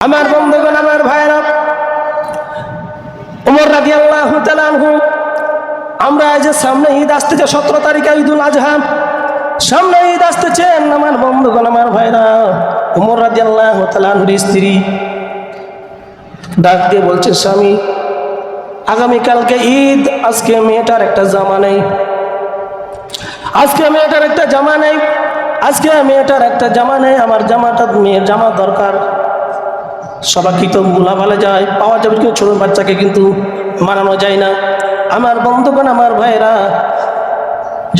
আমার বন্ধুগণ, আমার ভাইরা, ওমর রাদিয়াল্লাহু তাআলা আনহু, আমরা এই যে সামনে ঈদ আসতেছে, 17 তারিখে ঈদুল আজহা, সামনে ঈদ আসতেছেন। আমার বন্ধুগণ, আমার ভাইরা, ওমর রাদিয়াল্লাহু তাআলা আনহুর স্ত্রী ডাক দিয়ে বলছে, স্বামী, আগামীকালকে ঈদ, আজকে মেয়েটার একটা জামা নেই, আজকে মেয়েটার একটা জামা নেই, আজকে মেয়েটার একটা জামা নেই, আমার জামাটা, মেয়ের জামা দরকার। সবাইকে তো ভুলাভালে যায়, পাওয়া যাবে, কিন্তু ছোট বাচ্চাকে কিন্তু মানানো যায় না। আমার বন্ধুগণ, আমার ভাইরা,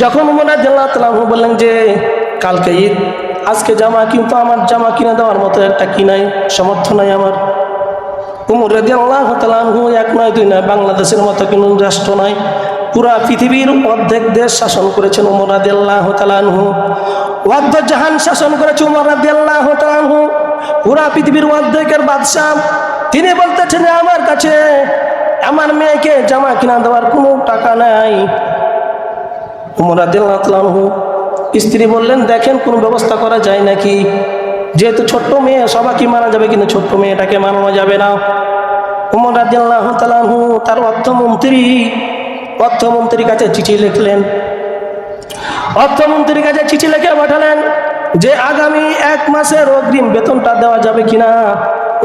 যখন ওমর রাদিয়াল্লাহু তাআলা আনহু বললেন যে কালকে ঈদ, আজকে জামা, কিন্তু আমার জামা কিনে দেওয়ার মতো একটা কিনাই সামর্থ্য নাই আমার। ওমর রাদিয়াল্লাহু তাআলা আনহু এক নয় দুই নয়, বাংলাদেশের মতো কোনো রাষ্ট্র নয়, পুরা পৃথিবীর অর্ধেক দেশ শাসন করেছেন ওমর রাদিয়াল্লাহু তাআলা আনহু। অর্ধ জাহান শাসন করেছে ওমর রাদিয়াল্লাহু তাআলা আনহু, পুরা পৃথিবীর অর্ধেকের বাদশাহ। তিনি বলতেছেন, আমার কাছে আমার মেয়েকে জামা কিনা দেওয়ার কোনো টাকা নাই। ওমর রাদিয়াল্লাহু তাআলা আনহু স্ত্রী বললেন, দেখেন কোনো ব্যবস্থা করা যায় নাকি, যেহেতু ছোট্ট মেয়ে, সবাইকে মানা যাবে কিন্তু ছোট্ট মেয়েটাকে মানানো যাবে না। ওমর রাদিয়াল্লাহু তাআলা আনহু তার অর্থমন্ত্রীর কাছে চিঠি লিখলেন, অর্থমন্ত্রীর কাছে চিঠি লিখে পাঠালেন যে আগামী 1 মাসের অগ্রিম বেতনটা দেওয়া যাবে কিনা।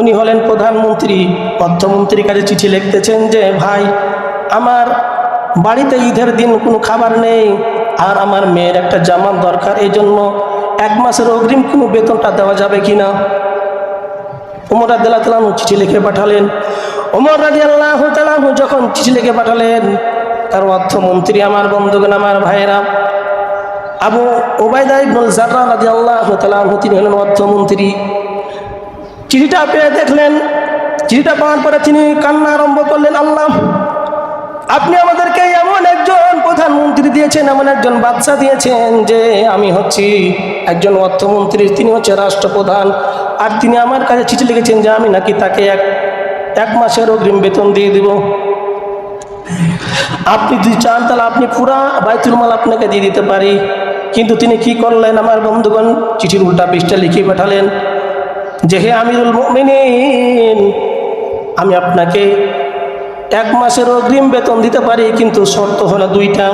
উনি হলেন প্রধানমন্ত্রী, অর্থমন্ত্রীর কাছে চিঠি লিখতেছেন যে ভাই, আমার বাড়িতে ঈদের দিন কোনো খাবার নেই, আর আমার মেয়ের একটা জামা দরকার, এই জন্য 1 মাসের অগ্রিম কোনো বেতনটা দেওয়া যাবে কিনা। ওমর রাদিয়াল্লাহু তাআলা আনহু চিঠি লিখে পাঠালেন। ওমর রাদিয়াল্লাহু তাআলা আনহু যখন চিঠি লিখে পাঠালেন, তার অর্থমন্ত্রী, আমার বন্ধুগণ, আমার ভাইয়েরা, আবু উবাইদা ইবনুল জাররাহ রাদিয়াল্লাহু তাআলা আনহু, তিনি হলেন অর্থমন্ত্রী। চিঠিটা পেয়ে দেখলেন, চিঠিটা পাওয়ার পরে তিনি কান্না আরম্ভ করলেন, আল্লাহ, আপনি আমাদেরকে এমন একজন প্রধানমন্ত্রী দিয়েছেন, এমন একজন বাদশা দিয়েছেন যে আমি হচ্ছি একজন অর্থমন্ত্রী, তিনি হচ্ছে রাষ্ট্রপ্রধান, আর তিনি আমার কাছে চিঠি লিখেছেন যে আমি নাকি তাকে এক মাসের অগ্রিম বেতন দিয়ে দিব। আপনি যদি চান তাহলে আপনি পুরা বাইতুল মাল আপনাকে দিয়ে দিতে পারি। কিন্তু তিনি কি করলেন, আমার বন্ধুগণ, চিঠির উল্টা পৃষ্ঠা লিখে পাঠালেন যে হে আমিরুল মুমিনিন, আমি আপনাকে 1 মাসের অগ্রিম বেতন দিতে পারি, কিন্তু শর্ত হলো 2টা।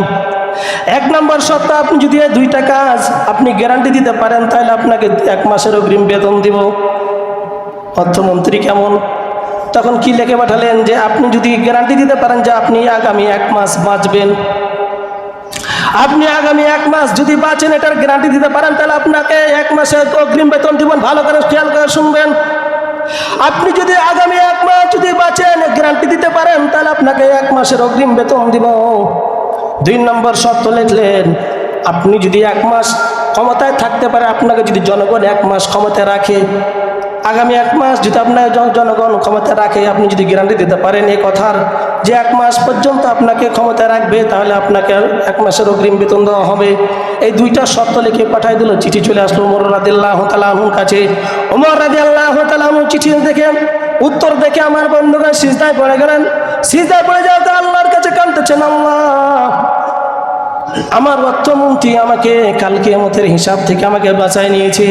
1 নম্বর শর্ত, আপনি যদি 2টা কাজ আপনি গ্যারান্টি দিতে পারেন, তাহলে আপনাকে 1 মাসের অগ্রিম বেতন দিব। অর্থমন্ত্রী কেমন, তখন কি লিখে পাঠালেন যে আপনি যদি গ্যারান্টি দিতে পারেন যে আপনি আগামী 1 মাস বাঁচবেন, আপনি আগামী 1 মাস যদি বাঁচেন, এটার গ্যারান্টি দিতে পারেন, তাহলে আপনাকে 1 মাসের অগ্রিম বেতন দিবেন। ভালো করে খেয়াল করে শুনবেন, আপনি যদি আগামী 1 মাস যদি বাঁচেন, গ্যারান্টি দিতে পারেন, তাহলে আপনাকে 1 মাসের অগ্রিম বেতন দিব। 2 নম্বর শর্ত লিখলেন, আপনি যদি 1 মাস ক্ষমতায় থাকতে পারে, আপনাকে যদি জনগণ 1 মাস ক্ষমতায় রাখে, আগামী 1 মাস যদি আপনার জনগণ ক্ষমতায় রাখে, আপনি যদি গ্যারান্টি দিতে পারেন এই কথার যে 1 মাস পর্যন্ত আপনাকে ক্ষমতায় রাখবে, তাহলে আপনাকে 1 মাসের অগ্রিম বেতন দেওয়া হবে। এই 2টা শর্ত লিখে পাঠাই দিল। চিঠি চলে আসলো ওমর রাদিয়াল্লাহু তাআলা আনহুর কাছে। ওমর রাদিয়াল্লাহু তাআলা আনহু চিঠি দেখে, উত্তর দেখে, আমার বন্ধুগণ, সিজদায় পড়ে গেলেন। সিজদায় পড়ে যাওয়াতে আল্লাহর কাছে কাঁদতেছেন, আল্লাহ, আমার অর্থমন্ত্রী আমাকে কাল কিয়ামতের হিসাব থেকে আমাকে বাঁচায় নিয়েছে,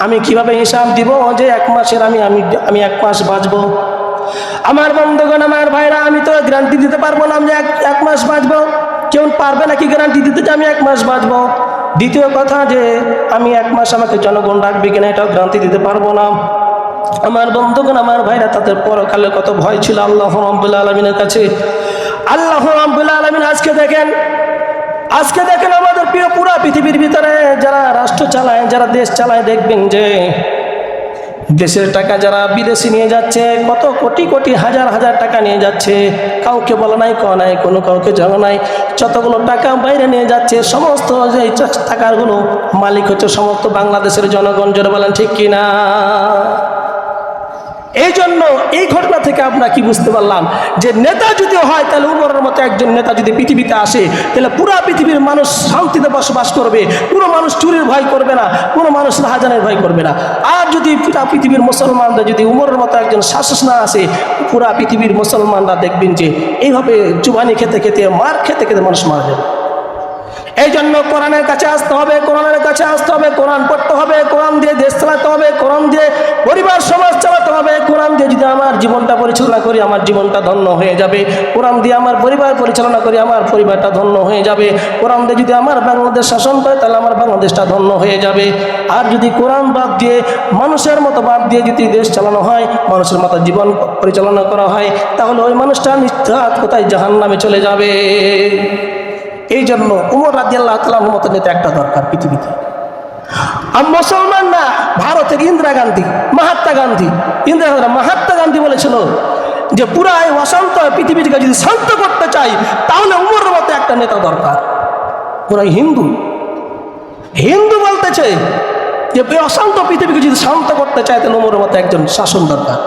আমি কিভাবে হিসাব দিব যে 1 মাসের আমি 1 মাস বাঁচবো। আমার বন্ধুগণ, আমার ভাইরা, আমি তো গ্যারান্টি দিতে পারবো না আমি 1 মাস বাঁচবো। কেউ পারবে নাকি গ্যারান্টি দিতে যে আমি 1 মাস বাঁচবো? দ্বিতীয় কথা, যে আমি 1 মাস আমাকে জনগণ রাখবে কিনা, এটাও গ্যারান্টি দিতে পারবো না। আমার বন্ধুগণ, আমার ভাইরা, তাদের পরকালে কত ভয় ছিল আল্লাহ রাব্বুল আলামিনের কাছে। আল্লাহ রাব্বুল আলামিন আজকে দেখেন আমাদের প্রিয় পুরা পৃথিবীর ভিতরে যারা রাষ্ট্র চালায়, যারা দেশ চালায়, দেখবেন যে দেশের টাকা যারা বিদেশে নিয়ে যাচ্ছে, কত কোটি কোটি হাজার হাজার টাকা নিয়ে যাচ্ছে, কাউকে বলা নাই, কওয়া নাই, কোনো কাউকে জানা নাই, যতগুলো টাকা বাইরে নিয়ে যাচ্ছে, সমস্ত যে টাকাগুলো মালিক হচ্ছে সমস্ত বাংলাদেশের জনগণ। জোরে বলেন ঠিক কিনা? এই জন্য এই ঘটনা থেকে আমরা কি বুঝতে পারলাম, যে নেতা যদি হয়, তাহলে উমরের মতো একজন নেতা যদি পৃথিবীতে আসে, তাহলে পুরা পৃথিবীর মানুষ শান্তিতে বসবাস করবে, কোনো মানুষ চুরির ভয় করবে না, কোনো মানুষ রাহাজানের ভয় করবে না। আর যদি পুরা পৃথিবীর মুসলমানরা যদি উমরের মতো একজন শাসক না আসে, পুরা পৃথিবীর মুসলমানরা দেখবেন যে এইভাবে জুবানি খেতে খেতে, মার খেতে খেতে মানুষ মারা যাবে। এই জন্য কোরআনের কাছে আসতে হবে, কোরআনের কাছে আসতে হবে, কোরআন পড়তে হবে, কোরআন দিয়ে দেশ চালাতে হবে, কোরআন দিয়ে পরিবার সমাজ চালাতে হবে। কোরআন দিয়ে যদি আমার জীবনটা পরিচালনা করি আমার জীবনটা ধন্য হয়ে যাবে। কোরআন দিয়ে আমার পরিবার পরিচালনা করি আমার পরিবারটা ধন্য হয়ে যাবে। কোরআন দিয়ে যদি আমার বাংলাদেশ শাসন করে তাহলে আমার বাংলাদেশটা ধন্য হয়ে যাবে। আর যদি কোরআন বাদ দিয়ে মানুষের মতো বাদ দিয়ে যদি দেশ চালানো হয়, মানুষের মতো জীবন পরিচালনা করা হয়, তাহলে ওই মানুষটা নিশ্চিত কোথায় জাহান্নামে চলে যাবে। এই জন্য উমর রাদিয়াল্লাহু তাআলার মতো নেতা একটা দরকার পৃথিবীতে। আর মুসলমান না, ভারতের ইন্দিরা গান্ধী, মহাত্মা গান্ধী বলেছিল যে পুরা এই অশান্ত পৃথিবীকে যদি শান্ত করতে চাই তাহলে উমরের মতো একটা নেতা দরকার। পুরা হিন্দু বলতেছে যে অশান্ত পৃথিবীকে যদি শান্ত করতে চায় তাহলে উমরের মতো একজন শাসন দরকার।